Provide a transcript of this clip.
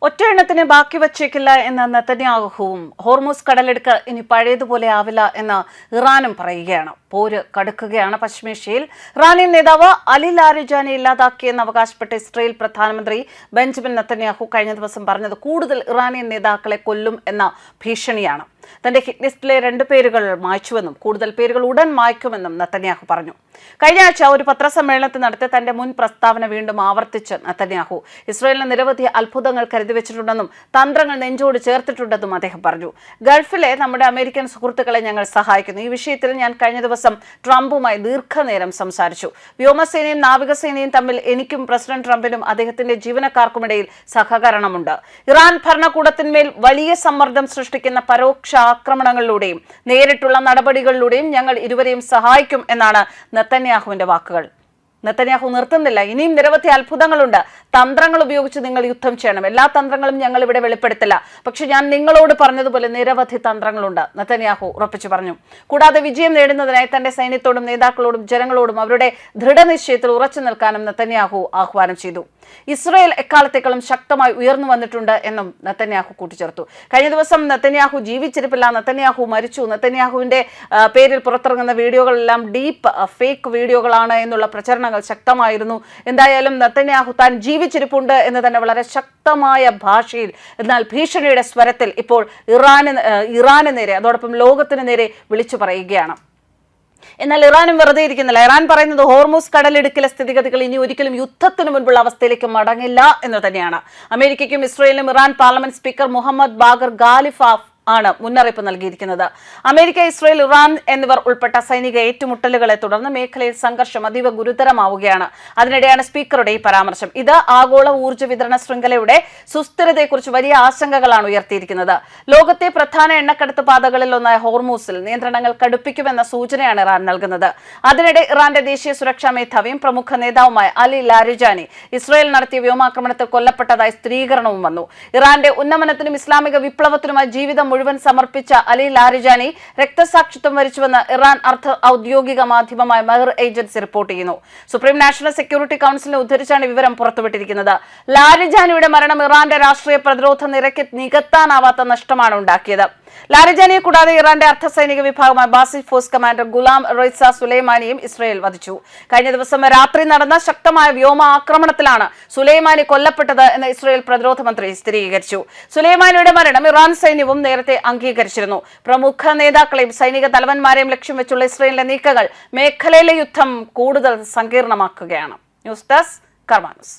ഒറ്റയെണ്ണത്തിന് ബാക്കി വച്ചേക്കില്ല എന്ന നെതന്യാഹുവും ഹോർമൂസ് കടലെടുക്ക് ഇനി പഴയതുപോലെ ആവില്ല എന്ന് ഇറാനും പറയുകയാണ്. പോര് കടുക്കുകയാണ് പശ്ചിമേഷ്യയിൽ. ഇറാനിയൻ നേതാവ് അലി ലാരിജാനെ ഇല്ലാതാക്കിയെന്ന് അവകാശപ്പെട്ട ഇസ്രയേൽ പ്രധാനമന്ത്രി ബെഞ്ചമിൻ നെതന്യാഹു കഴിഞ്ഞ ദിവസം പറഞ്ഞത് കൂടുതൽ ഇറാനിയൻ നേതാക്കളെ കൊല്ലും എന്ന ഭീഷണിയാണ്. തന്റെ ഹിറ്റ് ലിസ്റ്റിലെ 2 പേരുകൾ മായ്ച്ചുവെന്നും കൂടുതൽ പേരുകൾ ഉടൻ മായ്ക്കുമെന്നും നെതന്യാഹു പറഞ്ഞു. കഴിഞ്ഞ ആഴ്ച ഒരു പത്രസമ്മേളനത്തിൽ നടത്തിയ തന്റെ മുൻ പ്രസ്താവന വീണ്ടും ആവർത്തിച്ച് നെതന്യാഹു ഇസ്രയേലിന് നിരവധി അത്ഭുതങ്ങൾ കരുതിവെച്ചിട്ടുണ്ടെന്നും തന്ത്രങ്ങൾ നെഞ്ചോട് ചേർത്തിട്ടുണ്ടെന്നും അദ്ദേഹം പറഞ്ഞു. ഗൾഫിലെ നമ്മുടെ അമേരിക്കൻ സുഹൃത്തുക്കളെ ഞങ്ങൾ സഹായിക്കുന്നു. ഈ വിഷയത്തിൽ ഞാൻ കഴിഞ്ഞ ദിവസം ട്രംപുമായി ദീർഘനേരം സംസാരിച്ചു. വ്യോമസേനയും നാവികസേനയും തമ്മിൽ എനിക്കും പ്രസിഡന്റ് ട്രംപിനും അദ്ദേഹത്തിന്റെ ജീവനക്കാർക്കുമിടയിൽ സഹകരണമുണ്ട്. ഇറാൻ ഭരണകൂടത്തിന്മേൽ വലിയ സമ്മർദ്ദം സൃഷ്ടിക്കുന്ന പരോക്ഷ ആക്രമണങ്ങളിലൂടെയും നേരിട്ടുള്ള നടപടികളിലൂടെയും ഞങ്ങൾ ഇരുവരെയും സഹായിക്കും എന്നാണ് നെതന്യാഹുവിന്റെ വാക്കുകൾ. നെതന്യാഹു നിർത്തുന്നില്ല. ഇനിയും നിരവധി അത്ഭുതങ്ങളുണ്ട്. തന്ത്രങ്ങൾ ഉപയോഗിച്ച് നിങ്ങൾ യുദ്ധം ചെയ്യണം. എല്ലാ തന്ത്രങ്ങളും ഞങ്ങൾ ഇവിടെ വെളിപ്പെടുത്തില്ല. പക്ഷെ ഞാൻ നിങ്ങളോട് പറഞ്ഞതുപോലെ നിരവധി തന്ത്രങ്ങളുണ്ട്, നെതന്യാഹു ഉറപ്പിച്ചു പറഞ്ഞു. കൂടാതെ വിജയം നേടുന്നതിനായി തന്റെ സൈന്യത്തോടും നേതാക്കളോടും ജനങ്ങളോടും അവരുടെ ദൃഢനിശ്ചയത്തിൽ ഉറച്ചു നിൽക്കാനും നെതന്യാഹു ആഹ്വാനം ചെയ്തു. ഇസ്രയേൽ എക്കാലത്തേക്കാളും ശക്തമായി ഉയർന്നു വന്നിട്ടുണ്ട് എന്നും നെതന്യാഹു കൂട്ടിച്ചേർത്തു. കഴിഞ്ഞ ദിവസം നെതന്യാഹു ജീവിച്ചിരിപ്പില്ല, നെതന്യാഹു മരിച്ചു, നെതന്യാഹുവിന്റെ പേരിൽ പുറത്തിറങ്ങുന്ന വീഡിയോകളെല്ലാം ഡീപ്പ് ഫേക്ക് വീഡിയോകളാണ് എന്നുള്ള പ്രചരണങ്ങൾ ശക്തമായിരുന്നു. എന്തായാലും നെതന്യാഹു താൻ ജീവിച്ചിരിപ്പുണ്ട് എന്ന് തന്നെ വളരെ ശക്തമായ ഭാഷയിൽ, എന്നാൽ ഭീഷണിയുടെ സ്വരത്തിൽ ഇപ്പോൾ ഇറാന് നേരെ, അതോടൊപ്പം ലോകത്തിന് നേരെ വിളിച്ചു പറയുകയാണ്. എന്നാൽ ഇറാനും വെറുതെ ഇരിക്കുന്നില്ല. ഇറാൻ പറയുന്നത് ഹോർമൂസ് കടലിടുക്കിലെ സ്ഥിതിഗതികൾ ഇനി ഒരിക്കലും യുദ്ധത്തിന് മുൻപുള്ള അവസ്ഥയിലേക്ക് മടങ്ങില്ല എന്ന് തന്നെയാണ്. അമേരിക്കയ്ക്കും ഇസ്രയേലിനും Iran parliament speaker Mohammad Bagher Ghalibaf ആണ് മുന്നറിയിപ്പ് നൽകിയിരിക്കുന്നത്. അമേരിക്ക, ഇസ്രയേൽ, ഇറാൻ എന്നിവർ ഉൾപ്പെട്ട സൈനിക ഏറ്റുമുട്ടലുകളെ തുടർന്ന് മേഖലയിൽ സംഘർഷം അതീവ ഗുരുതരമാവുകയാണ്. അതിനിടെയാണ് സ്പീക്കറുടെ ഈ പരാമർശം. ഇത് ആഗോള ഊർജ്ജ വിതരണ ശൃംഖലയുടെ സുസ്ഥിരതയെക്കുറിച്ച് വലിയ ആശങ്കകളാണ് ഉയർത്തിയിരിക്കുന്നത്. ലോകത്തെ പ്രധാന എണ്ണക്കടത്ത് പാതകളിൽ ഒന്നായ ഹോർമൂസിൽ നിയന്ത്രണങ്ങൾ കടുപ്പിക്കുമെന്ന സൂചനയാണ് ഇറാൻ നൽകുന്നത്. അതിനിടെ ഇറാന്റെ ദേശീയ സുരക്ഷാ മേധാവിയും പ്രമുഖ നേതാവുമായ അലി ലാരിജാനി ഇസ്രയേൽ നടത്തിയ വ്യോമാക്രമണത്തിൽ കൊല്ലപ്പെട്ടതായി സ്ഥിരീകരണവും വന്നു. ഇറാന്റെ ഉന്നമനത്തിനും ഇസ്ലാമിക വിപ്ലവത്തിനുമായി ജീവിതം മുഴുവൻ സമർപ്പിച്ച അലി ലാരിജാനി രക്തസാക്ഷിത്വം വരിച്ചുവെന്ന് ഇറാൻ ഔദ്യോഗിക മാധ്യമമായ മെഹർ ഏജൻസി റിപ്പോർട്ട് ചെയ്യുന്നു. സുപ്രീം നാഷണൽ സെക്യൂരിറ്റി കൗൺസിലിനെ ഉദ്ധരിച്ചാണ് വിവരം പുറത്തുവിട്ടിരിക്കുന്നത്. ലാരിജാനിയുടെ മരണം ഇറാന്റെ രാഷ്ട്രീയ പ്രതിരോധ നിരക്ക് നികത്താനാവാത്ത നഷ്ടമാണ് ഉണ്ടാക്കിയത്. ലാരിജാനിയെ കൂടാതെ ഇറാന്റെ അർദ്ധസൈനിക വിഭാഗമായ Basij force commander Gholam Reza സുലൈമാനിയും ഇസ്രയേൽ വധിച്ചു. കഴിഞ്ഞ ദിവസം രാത്രി നടന്ന ശക്തമായ വ്യോമ ആക്രമണത്തിലാണ് സുലൈമാനി കൊല്ലപ്പെട്ടത് എന്ന് ഇസ്രയേൽ പ്രതിരോധ മന്ത്രി സ്ഥിരീകരിച്ചു. സുലൈമാനിയുടെ മരണം ഇറാൻ സൈന്യവും നേരത്തെ അംഗീകരിച്ചിരുന്നു. പ്രമുഖ നേതാക്കളെയും സൈനിക തലവന്മാരെയും ലക്ഷ്യം വെച്ചുള്ള ഇസ്രയേലിന്റെ നീക്കങ്ങൾ മേഖലയിലെ യുദ്ധം കൂടുതൽ സങ്കീർണമാക്കുകയാണ്. ന്യൂസ് ഡെസ്ക് കർമ്മ ന്യൂസ്.